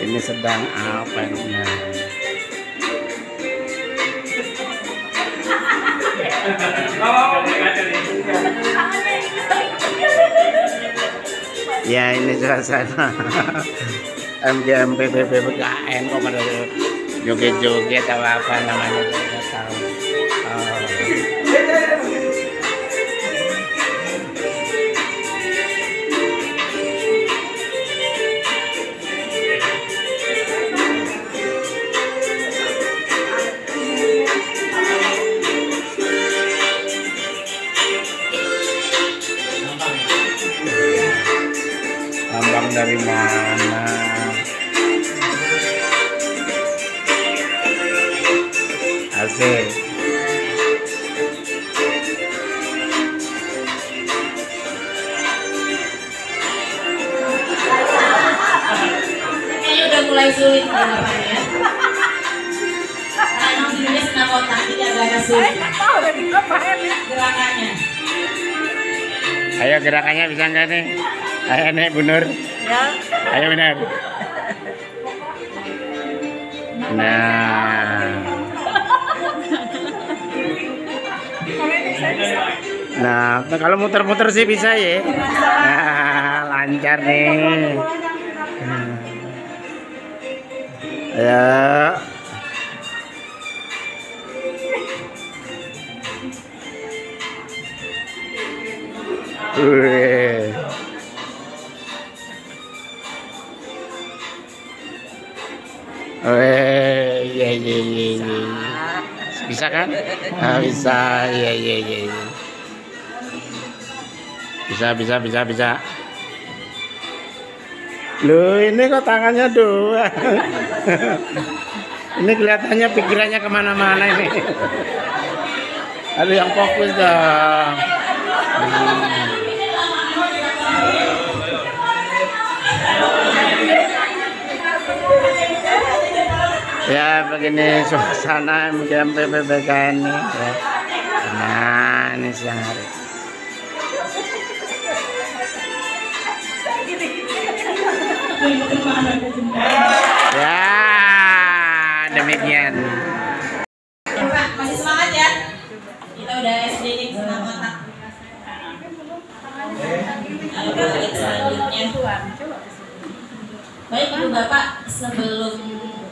Ini sedang apa ini? Ya ini suasana MGMP PPKN kok pada joget-joget atau apa namanya tidak tahu. Lambang dari mana? Asik. Kayaknya udah mulai sulit ya. Karena videonya setengah kotak, jadi agak sulit. Gerakannya. Ayo gerakannya bisa nggak nih? Ayo nih Bu Nur. Ya. Ayo benar. Nah, kalau muter-muter sih bisa ya. Nah, lancar nih. Ayo. Wih. Iya. Bisa kan? Nah, bisa. Iya. Bisa. Loh, ini kok tangannya dua. Ini kelihatannya pikirannya kemana-mana ini. Aduh, yang fokus dong. Ya begini suasana MGMP PPKN ini ya. Nah ini siang hari. Ya demikian. Masih semangat ya? Kita udah SD nih senang otak. Lalu selanjutnya. Baik Ibu Bapak, sebelum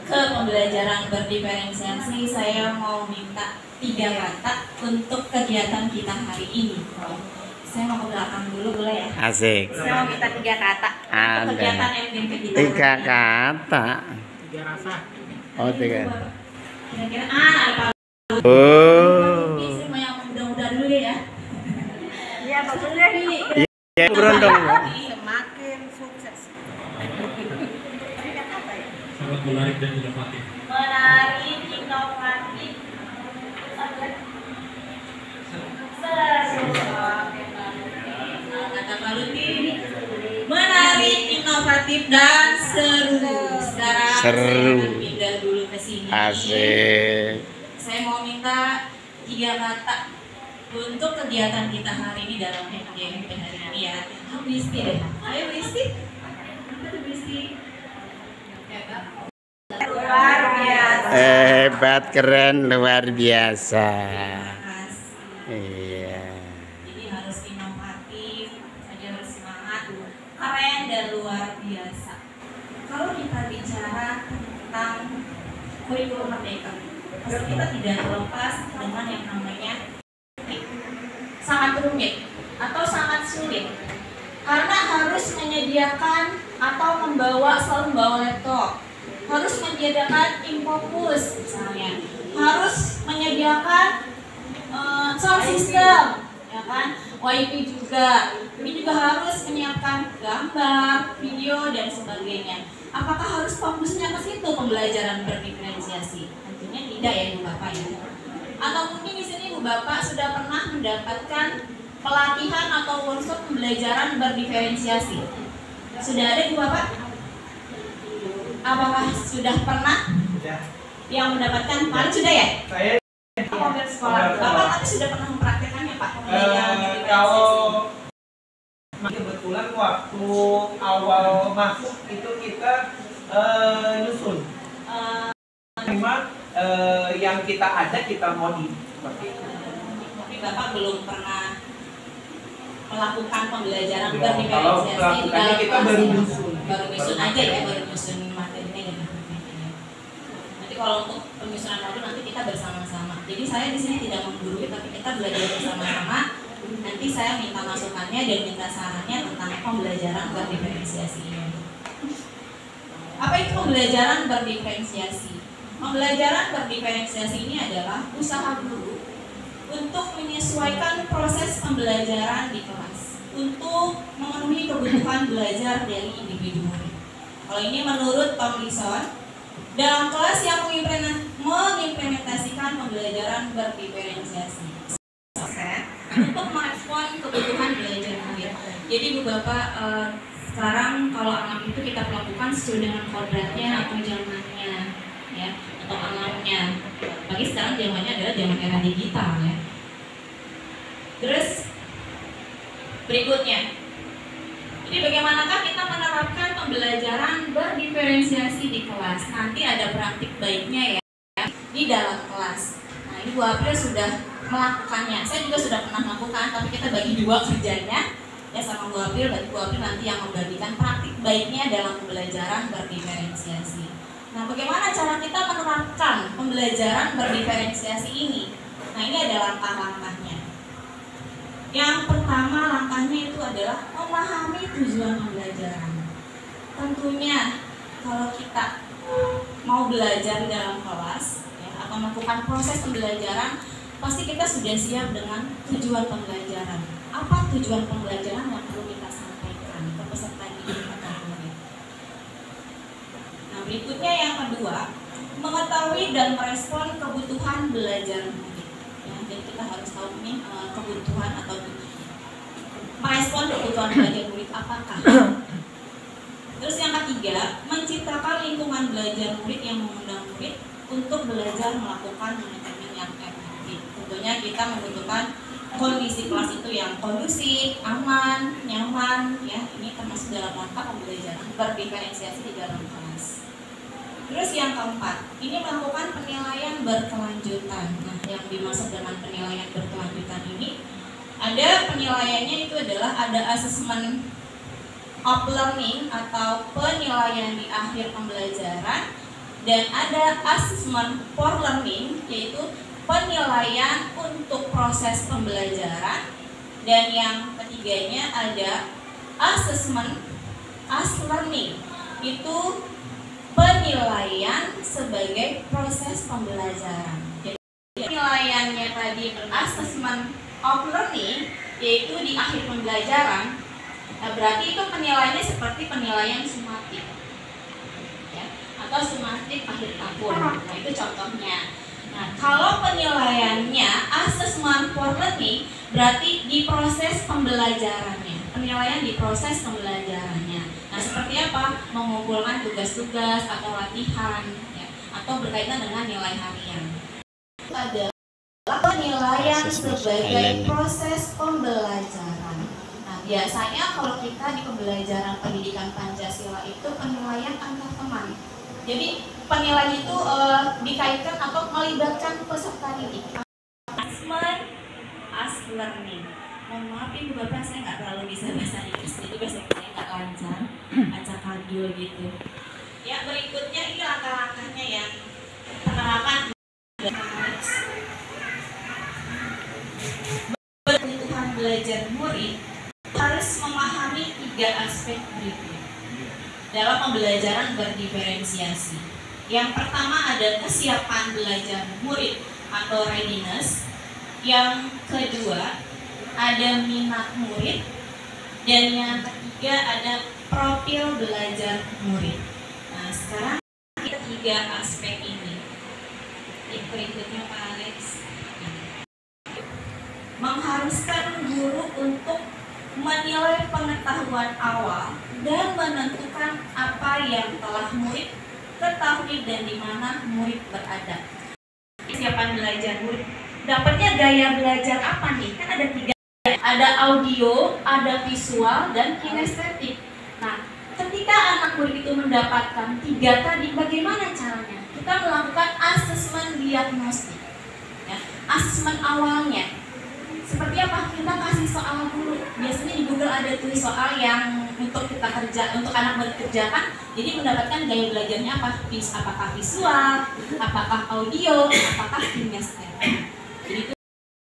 ke pembelajaran berdiferensiasi, saya mau minta 3 kata untuk kegiatan kita hari ini. Saya mau ke belakang dulu boleh ya? Asik. Saya mau minta 3 kata untuk kegiatan MGMP kita. 3 kata. 3 rasa. Oh 3. Kira-kira ada Pak. Oh. Saya mau yang muda-muda dulu ya. Iya, maksudnya Ya berondong. semakin sukses. Sangat menarik dan inovatif. Menarik, inovatif, seru. Kata Pak Luti, menarik, inovatif dan seru. Sekarang Seru. saya akan pindah dulu ke sini. Asik. Saya mau minta 3 kata untuk kegiatan kita hari ini dalam MGMP hari ini ya. Bu Isti deh. Ayo Bu Isti. Apa tuh Bu Isti? Luar biasa. Hebat, keren, luar biasa. Makasih. Iya. Jadi harus inovatif, saja harus semangat, keren dan luar biasa. Kalau kita bicara tentang kurikulum merdeka, pasti kita tidak terlepas dengan yang namanya sangat rumit atau sangat sulit. Karena harus menyediakan atau selalu membawa laptop, harus menyediakan infocus misalnya, harus menyediakan sound system, ya kan, wifi juga. Ini juga harus menyiapkan gambar, video dan sebagainya. Apakah harus fokusnya ke situ pembelajaran berdiferensiasi? Tentunya tidak ya Ibu Bapak ya. Atau mungkin di sini Ibu Bapak sudah pernah mendapatkan pelatihan atau workshop pembelajaran berdiferensiasi. Sudah ada Ibu Bapak? Apakah sudah pernah yang mendapatkan? Paling sudah ya? Saya Apabila sekolah Bapak tapi sudah pernah mempraktekannya Pak? kalau kebetulan waktu awal masuk itu kita Nyusun. Eh, Memang yang kita ada kita modif seperti itu. tapi Bapak belum pernah melakukan pembelajaran Belum. berdiferensiasi Kalau melakukannya dalam kita kelas baru ya? nyusun. Baru nyusun Baru aja ya, nyusun. baru nyusun materinya dan sebagainya. Nanti kalau untuk penyusunan modul nanti kita bersama-sama. Jadi saya di sini tidak menggurui, tapi kita belajar bersama-sama. Nanti saya minta masukannya dan minta sarannya tentang pembelajaran berdiferensiasi ini. Apa itu pembelajaran berdiferensiasi? Pembelajaran berdiferensiasi ini adalah usaha guru untuk menyesuaikan proses pembelajaran di kelas untuk memenuhi kebutuhan belajar dari individu murid. Kalau ini menurut Tomlinson, dalam kelas yang mengimplementasikan pembelajaran berdiferensiasi untuk merespon kebutuhan belajar murid. Jadi Bu Bapak, sekarang kalau anak itu kita lakukan sesuai dengan kodratnya atau zamannya, ya, atau alamnya. Bagi sekarang zamannya adalah zaman era digital, ya. Terus berikutnya, jadi bagaimanakah kita menerapkan pembelajaran berdiferensiasi di kelas? Nanti ada praktik baiknya ya di dalam kelas. Nah, ini Bu April sudah melakukannya. Saya juga sudah pernah melakukan, tapi kita bagi dua kerjanya. Ya, sama Bu April, berarti Bu April nanti yang membagikan praktik baiknya dalam pembelajaran berdiferensiasi. Nah, bagaimana cara kita menerapkan pembelajaran berdiferensiasi ini? Nah, ini ada langkah-langkahnya. Yang pertama langkahnya itu adalah memahami tujuan pembelajaran. Tentunya kalau kita mau belajar dalam kelas ya, atau melakukan proses pembelajaran, pasti kita sudah siap dengan tujuan pembelajaran. Apa tujuan pembelajaran yang perlu kita sampaikan ke peserta didik atau murid? Nah, berikutnya yang kedua, mengetahui dan merespon kebutuhan belajar murid. Ya, jadi kita harus tahu ini kebutuhan atau merespon kebutuhan belajar murid apakah. Terus yang ketiga, menciptakan lingkungan belajar murid yang mengundang murid untuk belajar melakukan manajemen yang efektif. Tentunya kita membutuhkan kondisi kelas itu yang kondusif, aman, nyaman, ya. Ini termasuk dalam langkah pembelajaran berdiferensiasi di dalam kelas. Terus yang keempat, ini melakukan penilaian berkelanjutan. Nah, yang dimaksud dengan penilaian berkelanjutan ini, ada penilaiannya itu adalah ada assessment of learning atau penilaian di akhir pembelajaran, dan ada assessment for learning, yaitu penilaian untuk proses pembelajaran, dan yang ketiganya ada assessment as learning, itu penilaian sebagai proses pembelajaran. Jadi penilaiannya tadi assessment of learning, yaitu di akhir pembelajaran. Nah, berarti itu penilaiannya seperti penilaian sumatif, ya, atau sumatif akhir tahun. Nah, itu contohnya. Nah, kalau penilaiannya assessment for learning, berarti di proses pembelajarannya, penilaian di proses pembelajarannya. Nah, seperti apa? Mengumpulkan tugas-tugas atau latihan, ya, atau berkaitan dengan nilai harian. Itu adalah penilaian sebagai proses pembelajaran. Nah, biasanya kalau kita di pembelajaran pendidikan Pancasila itu penilaian antar teman. Jadi penilaian itu dikaitkan atau melibatkan peserta didik. Assessment as learning. Mohon maaf Ibu Bapak, saya nggak terlalu bisa bahasa Inggris, jadi bahasa Inggrisnya nggak lancar, acak kagul gitu. Ya, berikutnya ini langkah-langkahnya yang penerapan kebutuhan belajar murid harus memahami 3 aspek berikut dalam pembelajaran berdiferensiasi. Yang pertama ada kesiapan belajar murid atau readiness. Yang kedua ada minat murid, dan yang ketiga ada profil belajar murid. Nah, sekarang kita 3 aspek ini. Berikutnya Pak Alex. Mengharuskan guru untuk menilai pengetahuan awal dan menentukan apa yang telah murid ketahui dan di mana murid berada. Kesiapan belajar murid. Dapatnya gaya belajar apa nih? Kan ada 3. Ada audio, ada visual, dan kinestetik. Nah, ketika anak murid itu itu mendapatkan 3 tadi, bagaimana caranya? Kita melakukan asesmen diagnostik, ya, asesmen awalnya. Seperti apa? Kita kasih soal dulu. Biasanya di Google ada tuh soal yang untuk kita kerja, untuk anak bekerjakan. Jadi mendapatkan gaya belajarnya apa? Apakah visual, apakah audio, apakah kinesthetik. Jadi itu